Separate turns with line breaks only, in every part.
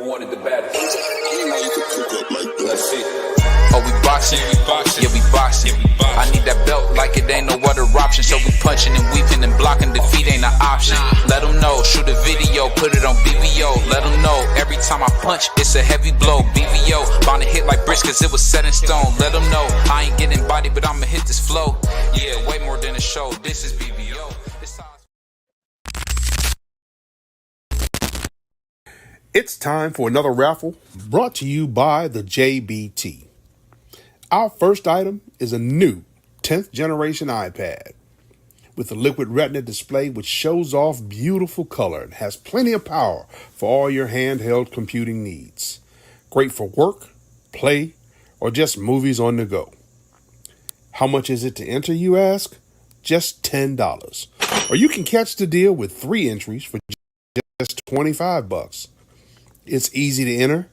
Who wanted the baddest? Let's see.
Oh, we boxing, yeah, we boxing. I need that belt like it ain't no other option. So we punching and weaving and blocking, defeat ain't an option. Let them know, shoot a video, put it on BVO. Let them know, every time I punch, it's a heavy blow. BVO, bound to hit like bricks cause it was set in stone. Let them know, I ain't getting body, but I'ma hit this flow. Yeah, way more than a show, this is BVO.
It's time for another raffle brought to you by the JBT. Our first item is a new 10th generation iPad with a liquid retina display which shows off beautiful color and has plenty of power for all your handheld computing needs. Great for work, play, or just movies on the go. How much is it to enter, you ask? Just $10. Or you can catch the deal with 3 entries for just $25. It's easy to enter.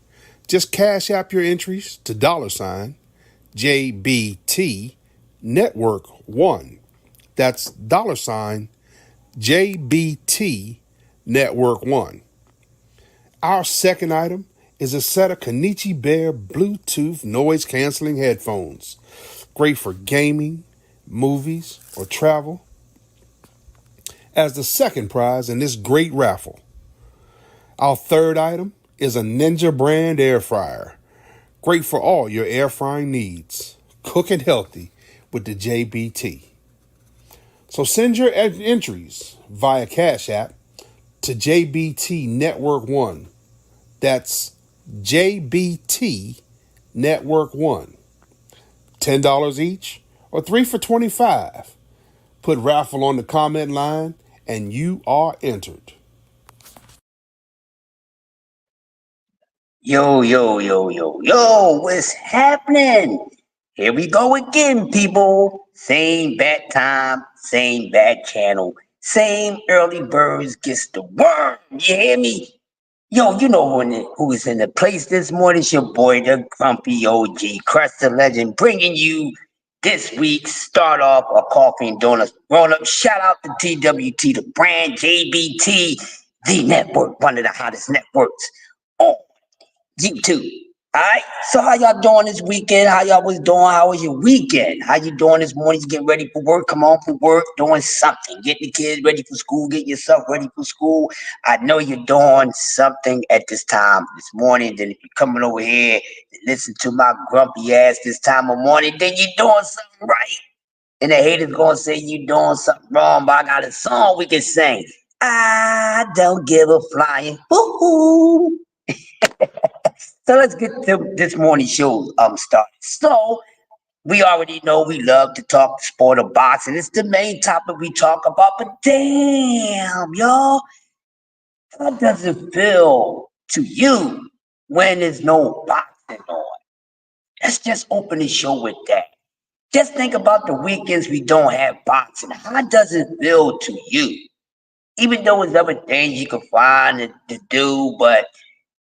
Just cash app your entries to $JBT Network 1. That's $JBT Network 1. Our second item is a set of Konichi Bear Bluetooth noise canceling headphones. Great for gaming, movies, or travel. As the second prize in this great raffle. Our third item is a Ninja brand air fryer. Great for all your air frying needs. Cooking healthy with the JBT. So send your entries via Cash App to JBT Network 1. That's JBT Network 1. $10 each or 3 for $25. Put raffle on the comment line and you are entered.
Yo, what's happening? Here we go again, people. Same bad time, same bad channel, same early birds gets the worm. You hear me? Yo, you know who is in the place this morning? It's your boy, the grumpy OG, Crest the Legend, bringing you this week's start off a coffee and donuts roll up. Shout out to TWT, the brand, JBT, the network, one of the hottest networks on YouTube. Alright, so how y'all doing this weekend? How y'all was doing? How was your weekend? How you doing this morning? You getting ready for work? Come on for work, doing something. Getting the kids ready for school, getting yourself ready for school. I know you're doing something at this time this morning. Then if you're coming over here to listen to my grumpy ass this time of morning, then you're doing something right. And the haters gonna say you doing something wrong, but I got a song we can sing. I don't give a flying hoo-hoo. So let's get to this morning's show started. So we already know we love to talk sport or boxing. It's the main topic we talk about. But damn, y'all, how does it feel to you when there's no boxing on? Let's just open the show with that. Just think about the weekends we don't have boxing. How does it feel to you? Even though there's other things you can find to do, but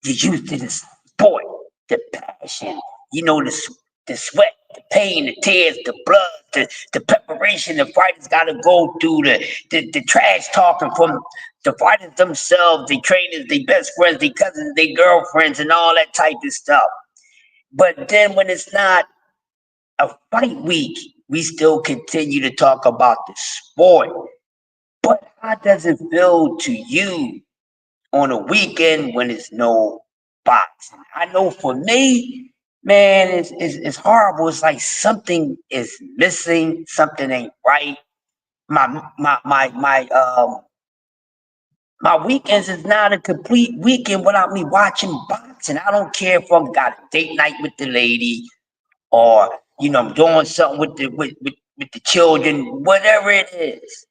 you're used to the sport, the passion, you know, the sweat, the pain, the tears, the blood, the preparation the fighters got to go through, the trash talking from the fighters themselves, the trainers, the best friends, the cousins, the girlfriends, and all that type of stuff. But then when it's not a fight week, we still continue to talk about the sport. But how does it feel to you on a weekend when it's no boxing? I know for me, man, it's horrible. It's like something is missing, something ain't right. My weekends is not a complete weekend without me watching boxing. I don't care if I'm got a date night with the lady or I'm doing something with the children, whatever it is.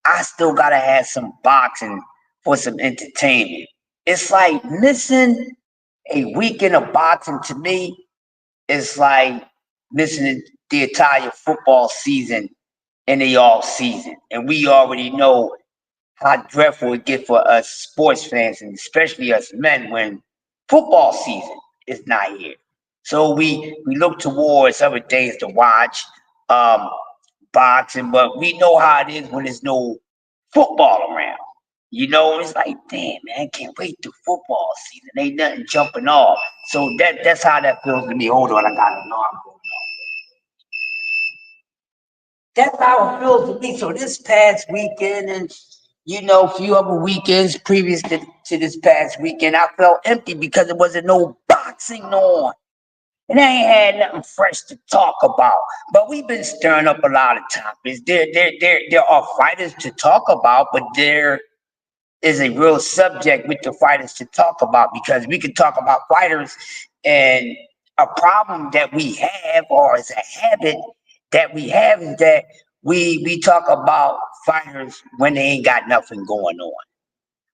I still gotta have some boxing for some entertainment. It's like missing a weekend of boxing to me is like missing the entire football season in the off season. And we already know how dreadful it gets for us sports fans, and especially us men, when football season is not here. So we look towards other things to watch, boxing, but we know how it is when there's no football around. It's like, damn, man, can't wait to football season. Ain't nothing jumping off. So that's how that feels to me. Hold on, I gotta know I'm going on. That's how it feels to me. So this past weekend and a few other weekends previous to this past weekend, I felt empty because there wasn't no boxing on. And I ain't had nothing fresh to talk about. But we've been stirring up a lot of topics. There are fighters to talk about, but there is a real subject with the fighters to talk about, because we can talk about fighters, and a problem that we have, or is a habit that we have, is that we talk about fighters when they ain't got nothing going on.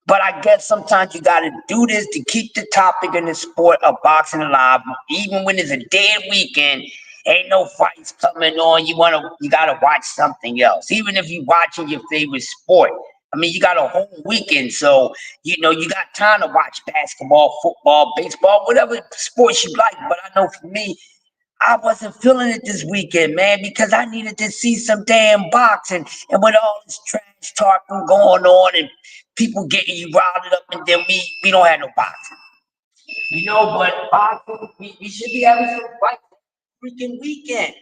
But I guess sometimes you got to do this to keep the topic in the sport of boxing alive. Even when it's a dead weekend, ain't no fights coming on. You gotta watch something else. Even if you watching your favorite sport, I mean, you got a whole weekend, so you got time to watch basketball, football, baseball, whatever sports you like. But I know for me, I wasn't feeling it this weekend, man, because I needed to see some damn boxing. And with all this trash talking going on and people getting you riled up, and then we don't have no boxing. But boxing, we should be having some fights freaking weekend.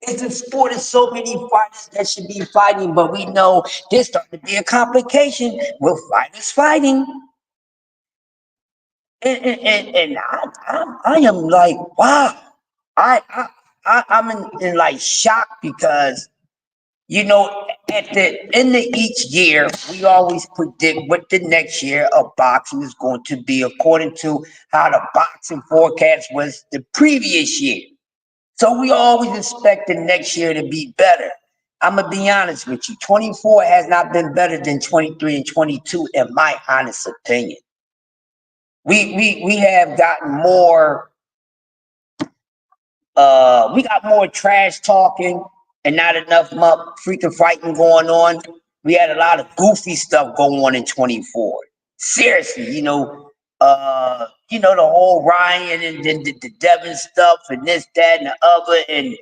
It's a sport of so many fighters that should be fighting, but we know there's starting to be a complication with fighters fighting. And I am like, wow. I'm in like shock, because at the end of each year, we always predict what the next year of boxing is going to be according to how the boxing forecast was the previous year. So we always expect the next year to be better. I'm gonna be honest with you. 24 has not been better than 23 and 22, in my honest opinion. We have gotten more. We got more trash talking and not enough freaking fighting going on. We had a lot of goofy stuff going on in 24. Seriously, the whole Ryan and then the Devin stuff and this, that, and the other, and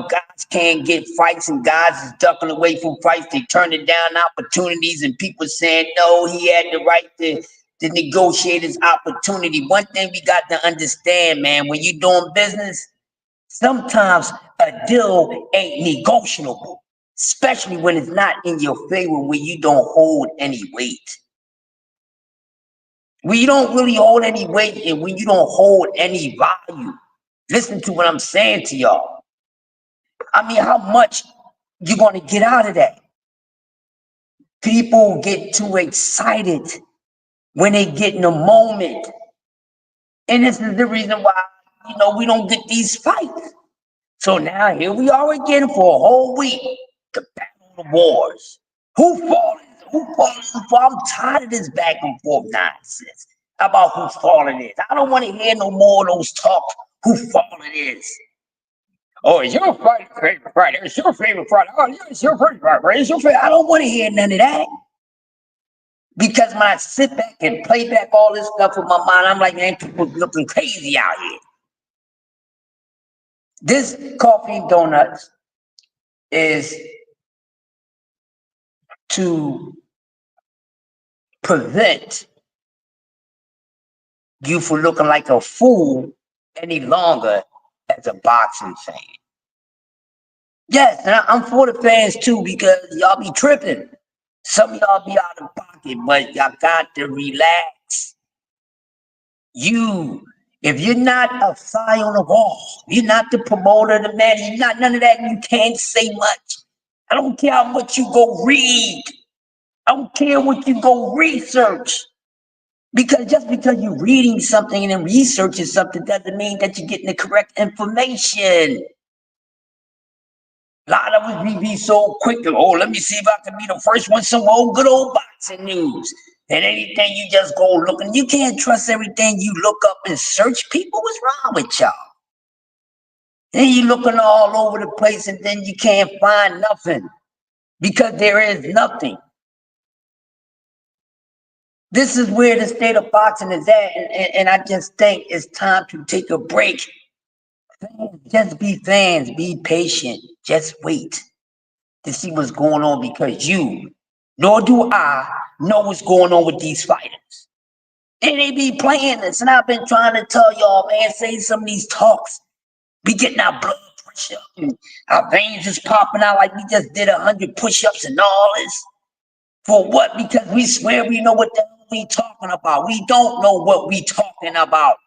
guys can't get fights, and guys is ducking away from fights. They turning down opportunities, and people saying no, he had the right to negotiate his opportunity. One thing we got to understand, man, when you're doing business, sometimes a deal ain't negotiable, especially when it's not in your favor, when you don't hold any weight. When you don't really hold any weight, and when you don't hold any value. Listen to what I'm saying to y'all. I mean, how much you going to get out of that? People get too excited when they get in a moment. And this is the reason why, we don't get these fights. So now here we are again for a whole week, the battle of the wars. Who falling? I'm tired of this back and forth nonsense about who's falling is. I don't want to hear no more of those talk who falling is. Oh, it's your favorite fighter. It's your favorite fighter. Oh, yeah, it's your favorite fighter. It's your favorite. I don't want to hear none of that. Because when I sit back and play back all this stuff in my mind, I'm like, man, people looking crazy out here. This coffee and donuts is to prevent you from looking like a fool any longer as a boxing fan. Yes, and I'm for the fans too, because y'all be tripping. Some of y'all be out of pocket, but y'all got to relax. If you're not a fly on the wall, you're not the promoter, the man, you're not none of that, you can't say much. I don't care how much you go read. I don't care what you go research. Because just because you're reading something and then researching something doesn't mean that you're getting the correct information. A lot of us we be so quick to, let me see if I can be the first one, some old good old boxing news. And anything you just go looking, you can't trust everything you look up and search. People, what's wrong with y'all? Then you looking all over the place, and then you can't find nothing, because there is nothing. This is where the state of boxing is at, and I just think it's time to take a break. Just be fans, be patient, just wait to see what's going on, because nor do I, know what's going on with these fighters. And they be playing this. And I've been trying to tell y'all, man, say some of these talks. We getting our blood pressure up and our veins is popping out like we just did 100 push-ups and all this. For what? Because we swear we know what the hell we talking about. We don't know what we talking about.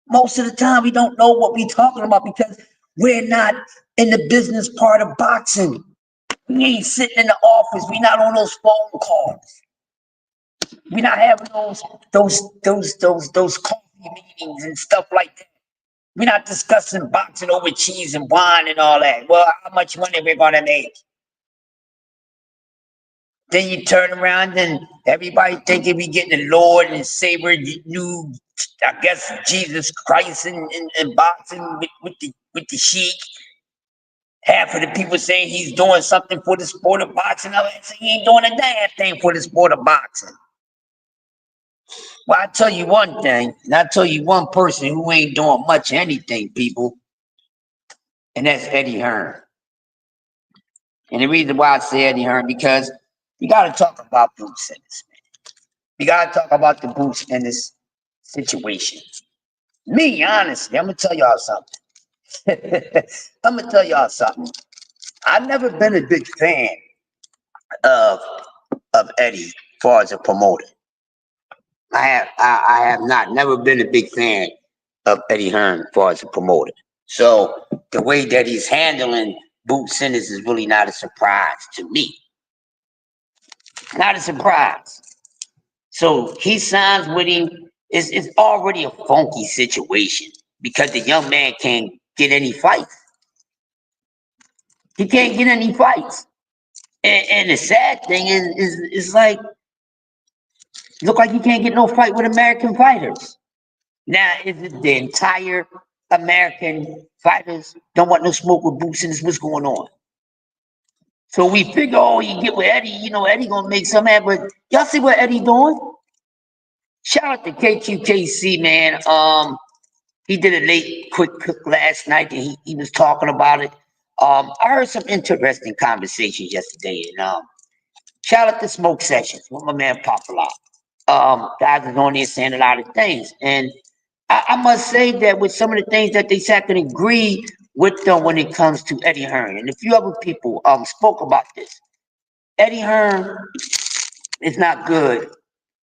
Most of the time, we don't know what we talking about because we're not in the business part of boxing. We ain't sitting in the office. We not on those phone calls. We not having those coffee meetings and stuff like that. We're not discussing boxing over cheese and wine and all that. Well, how much money we're gonna make? Then you turn around and everybody thinking we getting the Lord and Savior, new, I guess, Jesus Christ in boxing with the Sheik. Half of the people saying he's doing something for the sport of boxing. Others saying he ain't doing a damn thing for the sport of boxing. Well, I tell you one thing, and I tell you one person who ain't doing much anything, people, and that's Eddie Hearn. And the reason why I say Eddie Hearn, because you got to talk about Bruce Ennis, man. You got to talk about the Bruce Ennis situation. Me, honestly, I'm going to tell y'all something. I'm going to tell y'all something. I've never been a big fan of Eddie as far as a promoter. I have never been a big fan of Eddie Hearn as far as a promoter. So the way that he's handling Bruce Ennis is really not a surprise to me. Not a surprise. So he signs with him. It's already a funky situation because the young man can't get any fights. He can't get any fights. And the sad thing is like, look like he can't get no fight with American fighters. Now, is it the entire American fighters don't want no smoke with Bruce Ennis? What's going on? So we figure, oh, you get with Eddie, you know, Eddie gonna make some ad, but y'all see what Eddie doing? Shout out to KQKC, man. He did a late quick cook last night and he was talking about it. I heard some interesting conversations yesterday, and shout out to Smoke Sessions with my man Papa Lock. Guys is on there saying a lot of things, and I must say that with some of the things that they said, I can agree with them when it comes to Eddie Hearn. And a few other people spoke about this. Eddie Hearn is not good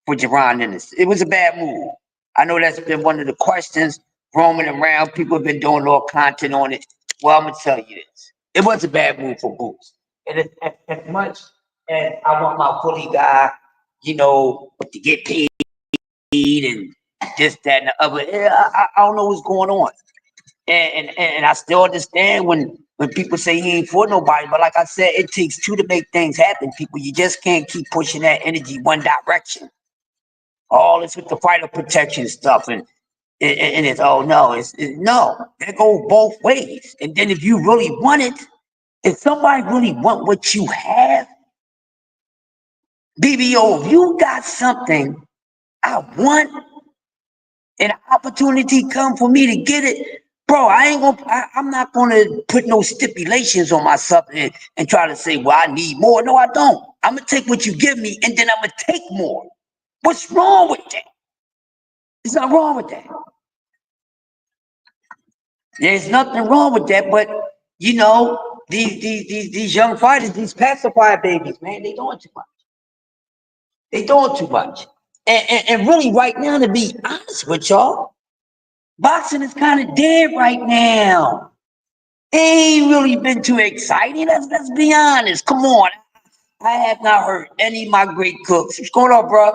for Jaron Ennis. It was a bad move. I know that's been one of the questions roaming around. People have been doing all content on it. Well, I'm going to tell you this. It was a bad move for Boots. And as much as I want my fully guy, you know, to get paid and this, that, and the other, I don't know what's going on. And I still understand when people say he ain't for nobody, but like I said, it takes two to make things happen, people. You just can't keep pushing that energy one direction. All this with the fighter protection stuff and it's no, that goes both ways. And then if you really want it, if somebody really want what you have, BBO, if you got something I want and an opportunity come for me to get it, bro, I'm not gonna put no stipulations on myself and try to say, well, I need more. No, I don't. I'm gonna take what you give me and then I'm gonna take more. What's wrong with that? There's nothing wrong with that. There's nothing wrong with that, but you know, these young fighters, these pacifier babies, man, they doing too much. They doing too much. And really right now, to be honest with y'all, boxing is kind of dead right now. It ain't really been too exciting. Let's be honest. Come on. I have not heard any of my great cooks. What's going on, bro?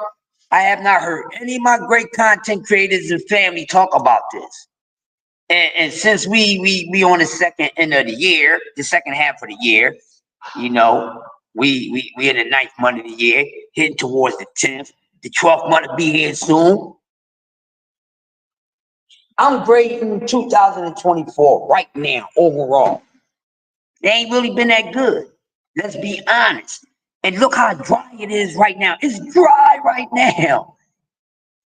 I have not heard any of my great content creators and family talk about this. And since we on the second end of the year, the second half of the year, you know, we in the 9th month of the year, heading towards the 10th. The 12th month will be here soon. I'm grading 2024 right now overall. They ain't really been that good. Let's be honest. And look how dry it is right now. It's dry right now.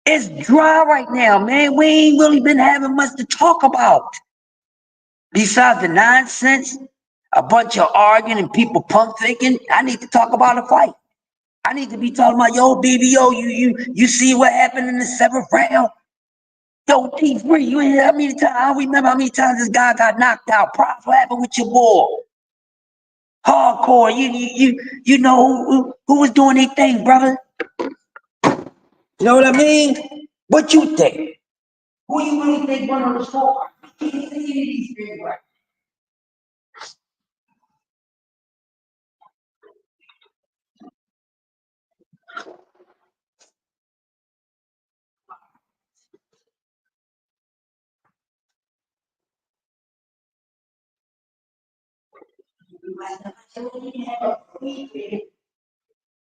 It's dry right now, man. We ain't really been having much to talk about. Besides the nonsense, a bunch of arguing and people pump faking, I need to talk about a fight. I need to be talking about, yo, BBO, you see what happened in the seventh round? Yo, T3, you hear how many times? I don't remember how many times this guy got knocked out. Prof, what happened with your boy? Hardcore, you know who was doing their thing, brother? You know what I mean? What you think? Who you really think won on the score? I can't see any of these things right.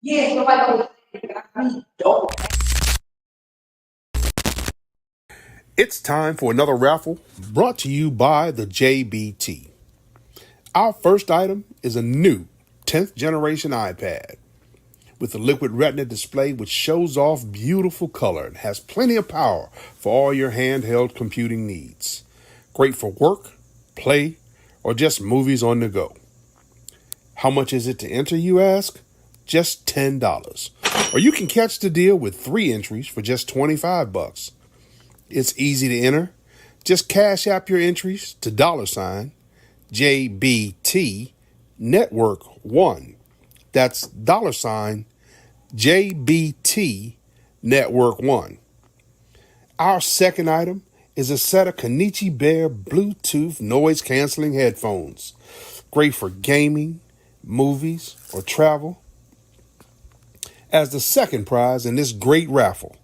Yeah, nobody knows.
It's time for another raffle brought to you by the JBT. Our first item is a new 10th generation iPad with a liquid retina display which shows off beautiful color and has plenty of power for all your handheld computing needs. Great for work, play, or just movies on the go. How much is it to enter, you ask? Just $10. Or you can catch the deal with 3 entries for just $25. It's easy to enter. Just cash app your entries to $JBT Network 1. That's $JBT Network 1. Our second item is a set of Kenichi Bear Bluetooth noise canceling headphones. Great for gaming, movies, or travel. As the second prize in this great raffle.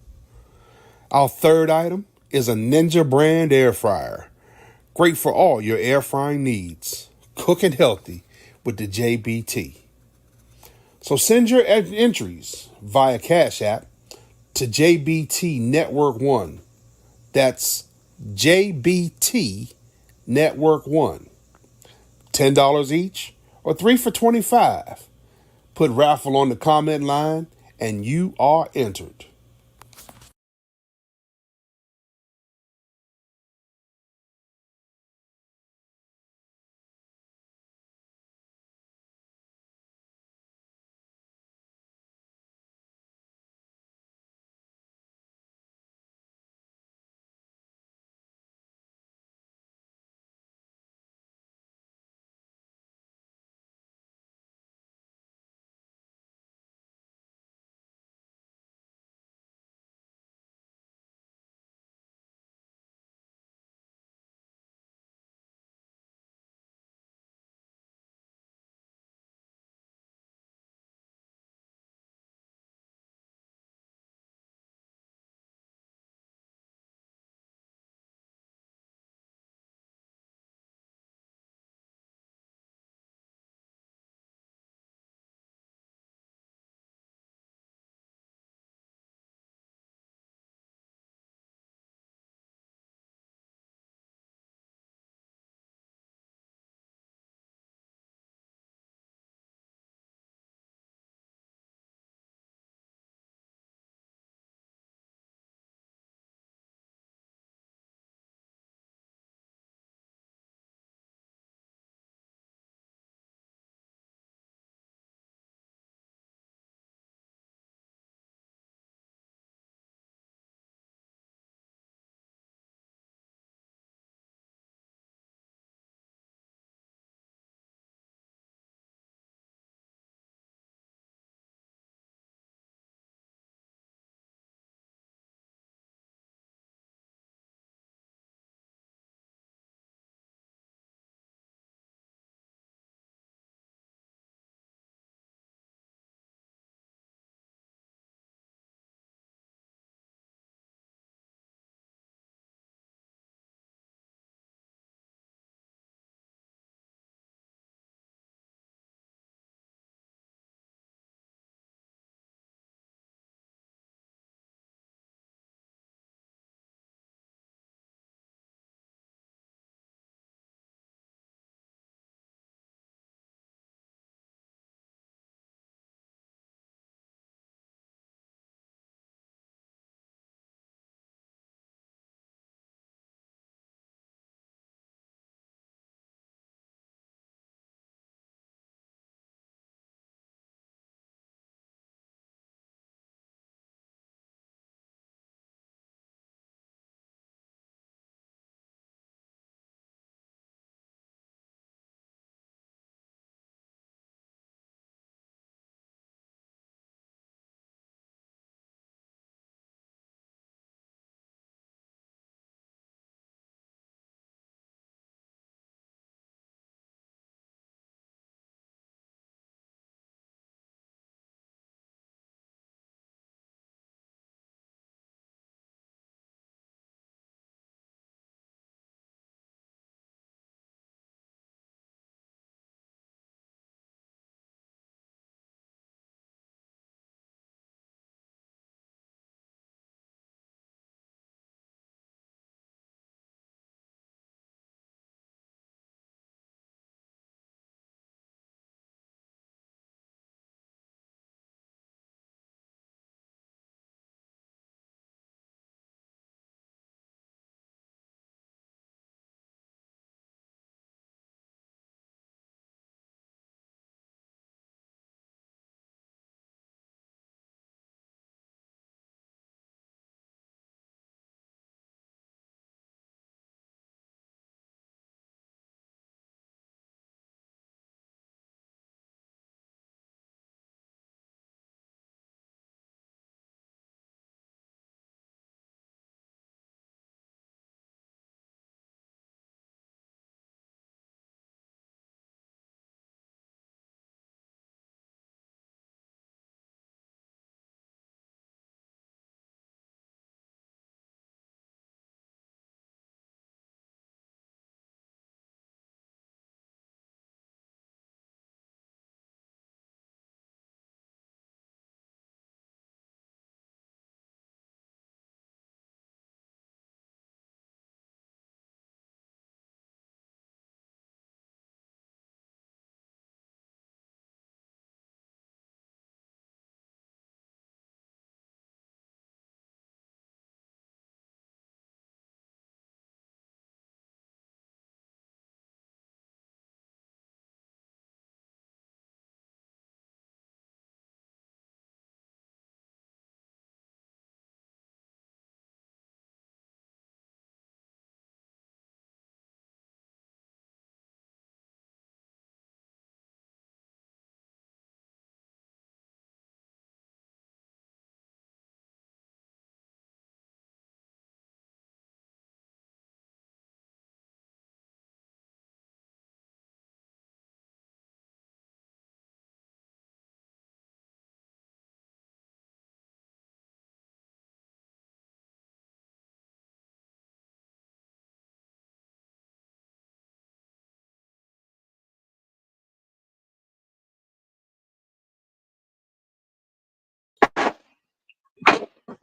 Our third item is a Ninja brand air fryer. Great for all your air frying needs. Cooking healthy with the JBT. So send your entries via Cash App to JBT Network 1. That's JBT Network 1. $10 each or 3 for $25. Put raffle on the comment line and you are entered.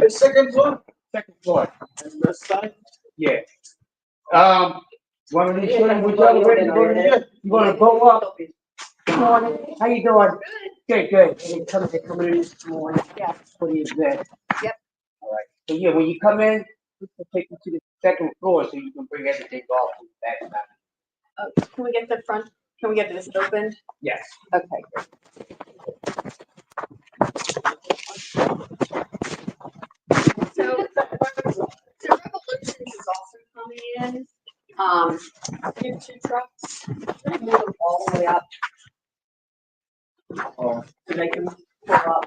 The second floor? Second floor.
And this side?
Yeah. Want me to show you which other way to go to there? You wanna go up? Good morning. How you doing? Good, good. They coming in this morning. Yeah. What is that?
Yep.
All right. So yeah, when you come in, we can take you to the second floor so you can bring everything off to the back.
Can we get the front, can we get this opened?
Yes.
Okay, great. So Revolutions is also coming in. We have 2 trucks. We're gonna move them all the way up. So they can pull up.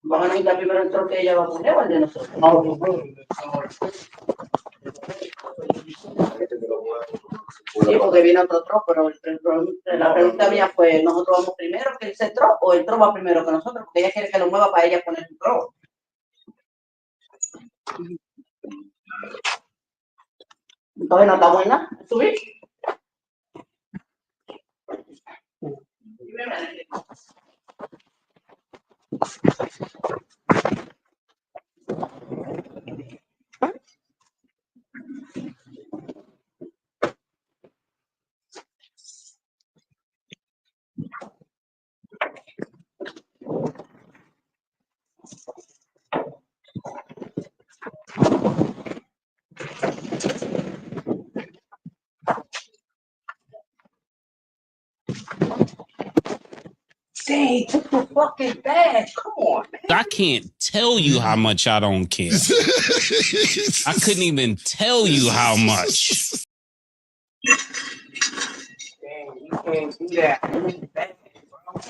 Van a necesitar primero el troque que ella va a poner o el de nosotros. Sí, porque viene otro troque, pero la pregunta mía fue, ¿nosotros vamos primero que ese troque o el troque va primero que nosotros? Porque ella quiere que lo mueva para ella poner su troque. Entonces no estamos en nada, subir.
Dang, took the fucking bag. Come on, man.
I can't tell you how much I don't care. I couldn't even tell you how much.
Dang, you can't do that. Bag, bro.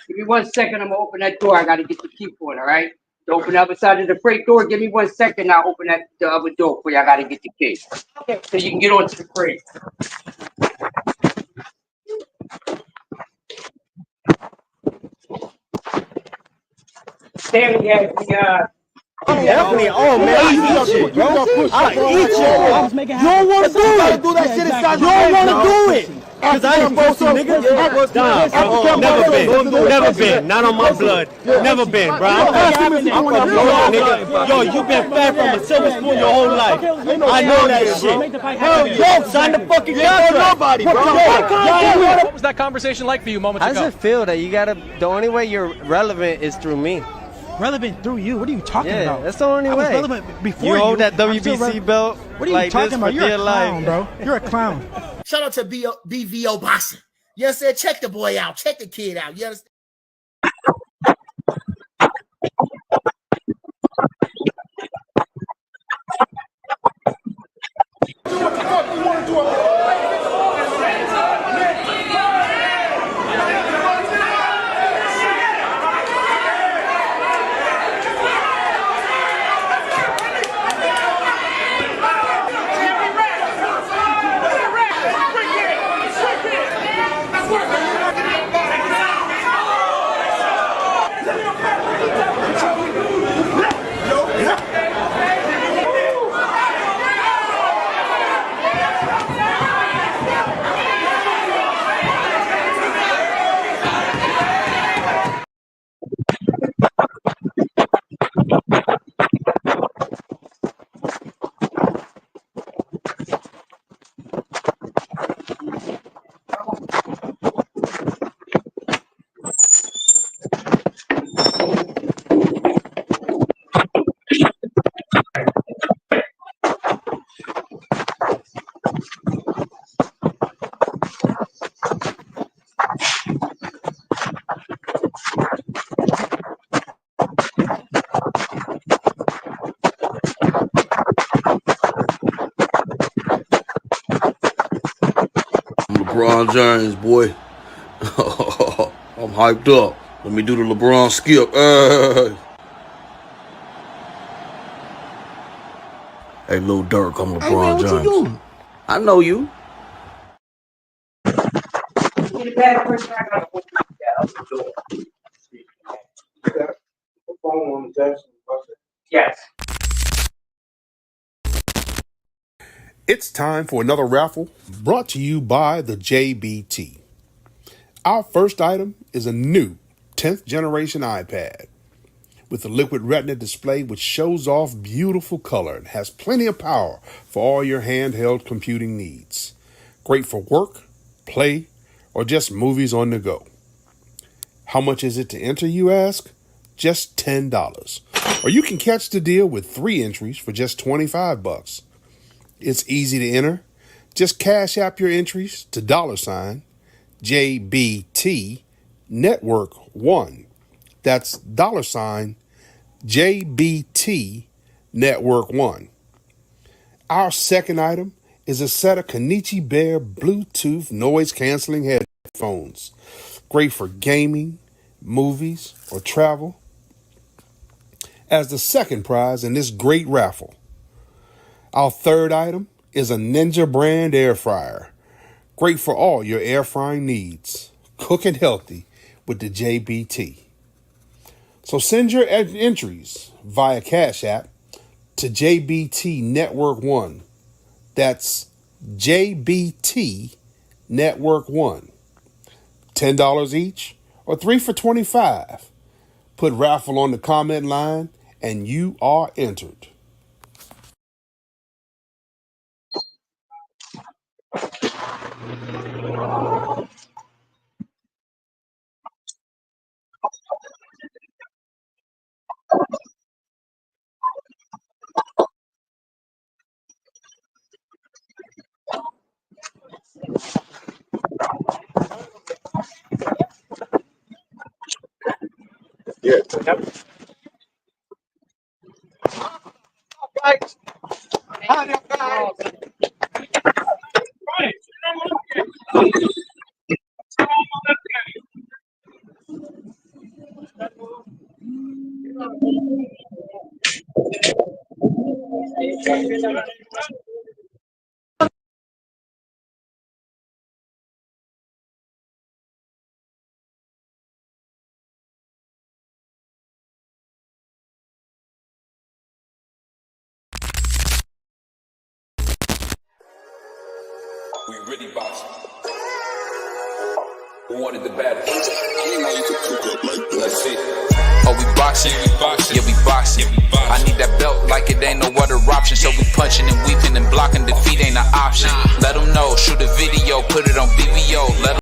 Give me 1 second, I'm gonna open that door. I gotta get the key for it, all right? To open the other side of the freight door, give me 1 second, I'll open the other door for you. I gotta get the key. Okay. So you can get onto the freight. There we have the
Definitely. Oh man, I eat shit, bro. I eat shit. You don't want to do that shit inside. You don't want to do it. Cause I ain't supposed to, nigga. Nah, never been. Not on my blood. Never been, bro. I'm from nigga. Yo, you been fed from a silver spoon your whole life. I know that shit. Hell yeah. Sign the fucking contract. Nobody, bro.
What was that conversation like for you moments ago?
How does it feel that you gotta? The only way you're relevant is through me.
Relevant through you? What are you talking about?
Yeah, that's the only way.
I was relevant before
you. Hold that WBC belt.
What are you
like
talking about? You're a clown,
life.
bro. You're a clown.
Shout out to BVO Boxing. You understand? Check the boy out. Check the kid out. You understand?
What the fuck you want to do?
LeBron James, boy. I'm hyped up. Let me do the LeBron skip. Hey, Lil Durk, I'm LeBron James. What you doing? I know you.
Yes.
It's time for another raffle brought to you by the JBT. Our first item is a new 10th generation iPad with a liquid retina display which shows off beautiful color and has plenty of power for all your handheld computing needs. Great for work, play, or just movies on the go. How much is it to enter, you ask? Just $10. Or you can catch the deal with 3 entries for just $25. It's easy to enter. Just cash app your entries to $JBT Network 1. That's $JBT Network 1. Our second item is a set of Kenichi Bear Bluetooth noise canceling headphones. Great for gaming, movies, or travel. As the second prize in this great raffle, our third item is a Ninja brand air fryer. Great for all your air frying needs. Cooking healthy with the JBT. So send your entries via Cash App to JBT Network 1. That's JBT Network 1. $10 each or 3 for $25. Put raffle on the comment line and you are entered.
Yeah. Right.
We really boxing. Who wanted the baddest? Let's see. Oh, we boxing, yeah, we boxing. I need that belt like it ain't no other option. So we punching and weaving and blocking. Defeat ain't an option. Let them know, shoot a video, put it on BVO. Let 'em